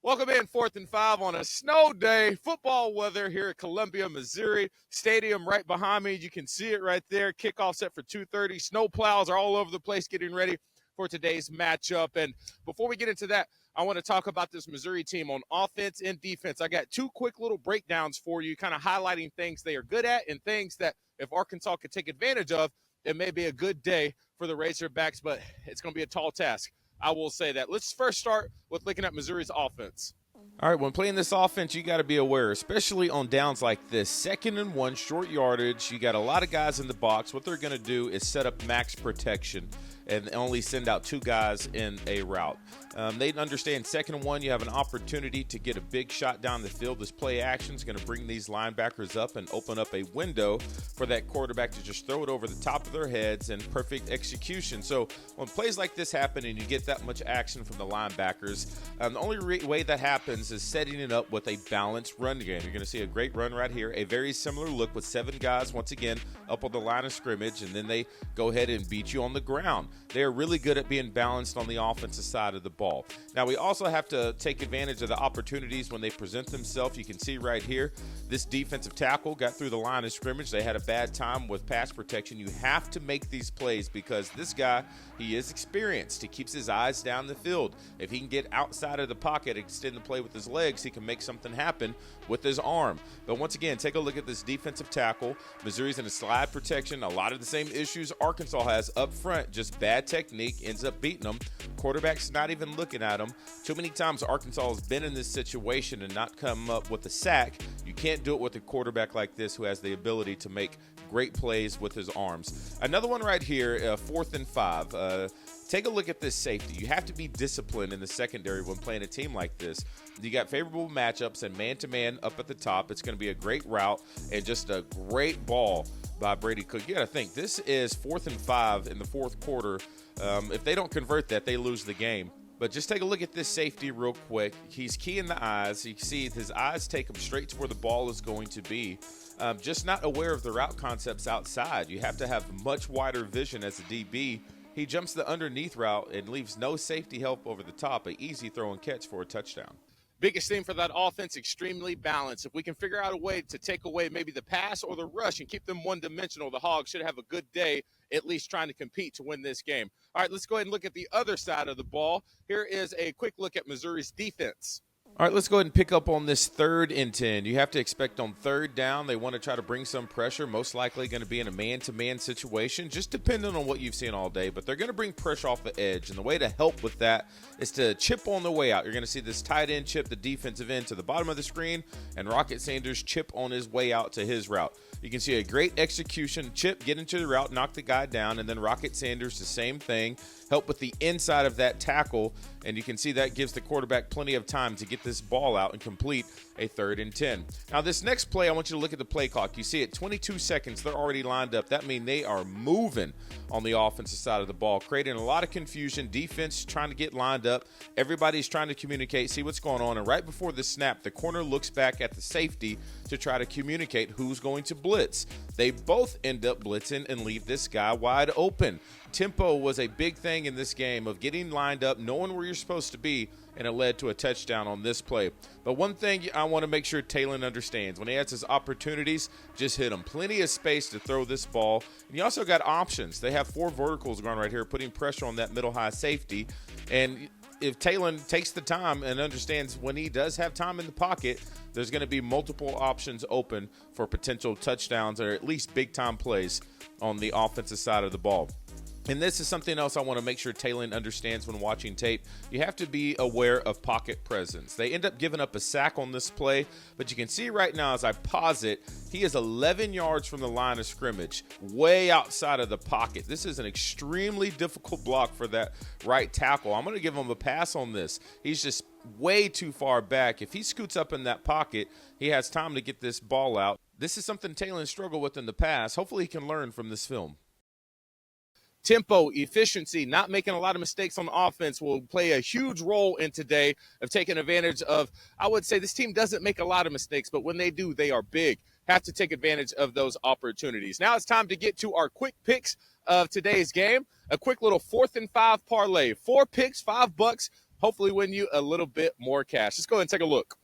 Welcome in 4th and 5 on a snow day. Football weather here at Columbia, Missouri. Stadium right behind me. You can see it right there. Kickoff set for 2:30. Snow plows are all over the place getting ready for today's matchup. And before we get into that, I want to talk about this Missouri team on offense and defense. I got two quick little breakdowns for you, kind of highlighting things they are good at and things that if Arkansas could take advantage of, it may be a good day for the Razorbacks, but it's going to be a tall task. I will say that. Let's first start with looking at Missouri's offense. All right, when playing this offense, you got to be aware, especially on downs like this. 2nd and 1, short yardage. You got a lot of guys in the box. What they're going to do is set up max protection and only send out 2 guys in a route. They understand 2nd and 1, you have an opportunity to get a big shot down the field. This play action is going to bring these linebackers up and open up a window for that quarterback to just throw it over the top of their heads and perfect execution. So when plays like this happen and you get that much action from the linebackers, the only way that happens is setting it up with a balanced run game. You're going to see a great run right here, a very similar look with 7 guys, once again, up on the line of scrimmage, and then they go ahead and beat you on the ground. They are really good at being balanced on the offensive side of the ball. Now, we also have to take advantage of the opportunities when they present themselves. You can see right here, this defensive tackle got through the line of scrimmage. They had a bad time with pass protection. You have to make these plays because this guy, he is experienced. He keeps his eyes down the field. If he can get outside of the pocket, extend the play with his legs, he can make something happen with his arm. But once again, take a look at this defensive tackle. Missouri's in a slide protection. A lot of the same issues Arkansas has up front, just bad technique, ends up beating them. Quarterback's not even looking at them. Too many times Arkansas has been in this situation and not come up with a sack. You can't do it with a quarterback like this who has the ability to make great plays with his arms. Another one right here, 4th and 5. Take a look at this safety. You have to be disciplined in the secondary when playing a team like this. You got favorable matchups and man-to-man up at the top. It's going to be a great route and just a great ball by Brady Cook. You got to think, this is 4th and 5 in the 4th quarter. If they don't convert that, they lose the game. But just take a look at this safety real quick. He's keying the eyes. You can see his eyes take him straight to where the ball is going to be. Just not aware of the route concepts outside. You have to have much wider vision as a DB. He jumps the underneath route and leaves no safety help over the top. An easy throw and catch for a touchdown. Biggest thing for that offense, extremely balanced. If we can figure out a way to take away maybe the pass or the rush and keep them one-dimensional, the Hogs should have a good day, at least trying to compete to win this game. All right, let's go ahead and look at the other side of the ball. Here is a quick look at Missouri's defense. All right, let's go ahead and pick up on this 3rd and 10. You have to expect on 3rd down, they want to try to bring some pressure, most likely going to be in a man-to-man situation, just depending on what you've seen all day. But they're going to bring pressure off the edge, and the way to help with that is to chip on the way out. You're going to see this tight end chip the defensive end to the bottom of the screen, and Rocket Sanders chip on his way out to his route. You can see a great execution, chip, get into the route, knock the guy down, and then Rocket Sanders, the same thing, help with the inside of that tackle, and you can see that gives the quarterback plenty of time to get this ball out and complete a 3rd and 10. Now, this next play, I want you to look at the play clock. You see it, 22 seconds, they're already lined up. That means they are moving on the offensive side of the ball, creating a lot of confusion. Defense trying to get lined up. Everybody's trying to communicate, see what's going on, and right before the snap, the corner looks back at the safety to try to communicate who's going to blitz. They both end up blitzing and leave this guy wide open. Tempo was a big thing in this game of getting lined up, knowing where you're supposed to be, and it led to a touchdown on this play. But one thing I want to make sure Talon understands, when he has his opportunities, just hit him. Plenty of space to throw this ball. And you also got options. They have 4 verticals going right here, putting pressure on that middle-high safety. And if Talon takes the time and understands when he does have time in the pocket, there's going to be multiple options open for potential touchdowns or at least big-time plays on the offensive side of the ball. And this is something else I want to make sure Talon understands when watching tape. You have to be aware of pocket presence. They end up giving up a sack on this play, but you can see right now as I pause it, he is 11 yards from the line of scrimmage, way outside of the pocket. This is an extremely difficult block for that right tackle. I'm going to give him a pass on this. He's just way too far back. If he scoots up in that pocket, he has time to get this ball out. This is something Talon struggled with in the past. Hopefully he can learn from this film. Tempo, efficiency, not making a lot of mistakes on offense will play a huge role in today of taking advantage of, I would say this team doesn't make a lot of mistakes, but when they do, they are big. Have to take advantage of those opportunities. Now it's time to get to our quick picks of today's game. A quick little 4th and 5 parlay. 4 picks, $5. hopefully win you a little bit more cash. Let's go ahead and take a look.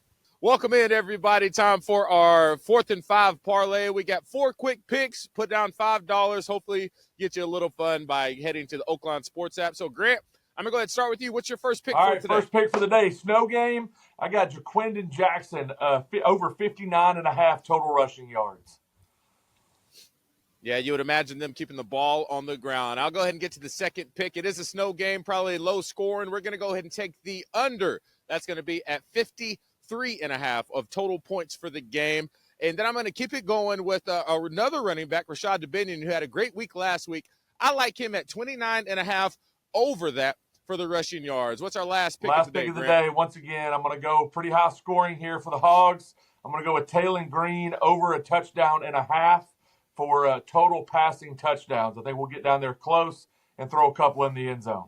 Welcome in, everybody. Time for our 4th and 5 parlay. We got 4 quick picks. Put down $5. Hopefully get you a little fun by heading to the Oakland Sports app. So, Grant, I'm going to go ahead and start with you. What's your first pick for today? First pick for the day, snow game. I got Jaquindon Jackson, over 59.5 total rushing yards. Yeah, you would imagine them keeping the ball on the ground. I'll go ahead and get to the second pick. It is a snow game, probably low scoring. We're going to go ahead and take the under. That's going to be at 53.5 of total points for the game. And then I'm going to keep it going with another running back, Rashad Dubinion, who had a great week last week. I like him at 29.5 over that for the rushing yards. What's our last pick of the day, Last pick of the Grant? day, once again, I'm going to go pretty high scoring here for the Hogs. I'm going to go with Taylor Green over a touchdown and a half for total passing touchdowns. I think we'll get down there close and throw a couple in the end zone.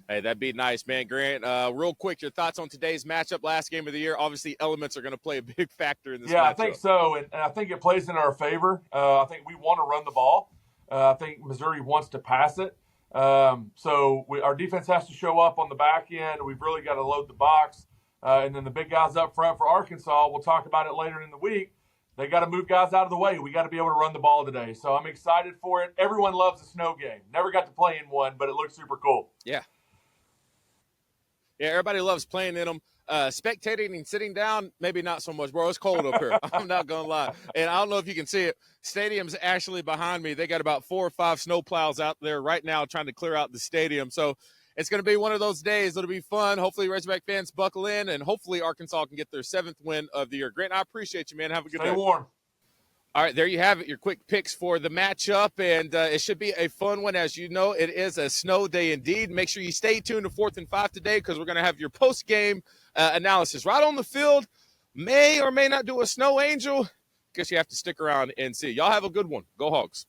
Hey, that'd be nice, man. Grant, real quick, your thoughts on today's matchup, last game of the year? Obviously, elements are going to play a big factor in this matchup. Yeah, I think so, and I think it plays in our favor. I think we want to run the ball. I think Missouri wants to pass it. So our defense has to show up on the back end. We've really got to load the box. And then the big guys up front for Arkansas, we'll talk about it later in the week. They got to move guys out of the way. We got to be able to run the ball today. So I'm excited for it. Everyone loves a snow game. Never got to play in one, but it looks super cool. Yeah. Yeah, everybody loves playing in them. Spectating and sitting down, maybe not so much, bro. It's cold up here. I'm not going to lie. And I don't know if you can see it. Stadium's actually behind me. They got about 4 or 5 snow plows out there right now trying to clear out the stadium. So it's going to be one of those days. It'll be fun. Hopefully Razorback fans buckle in, and hopefully Arkansas can get their 7th win of the year. Grant, I appreciate you, man. Have a good day. Stay warm. All right, there you have it, your quick picks for the matchup, and it should be a fun one. As you know, it is a snow day indeed. Make sure you stay tuned to 4th and 5 today because we're going to have your post-game analysis right on the field. May or may not do a snow angel. Guess you have to stick around and see. Y'all have a good one. Go Hogs.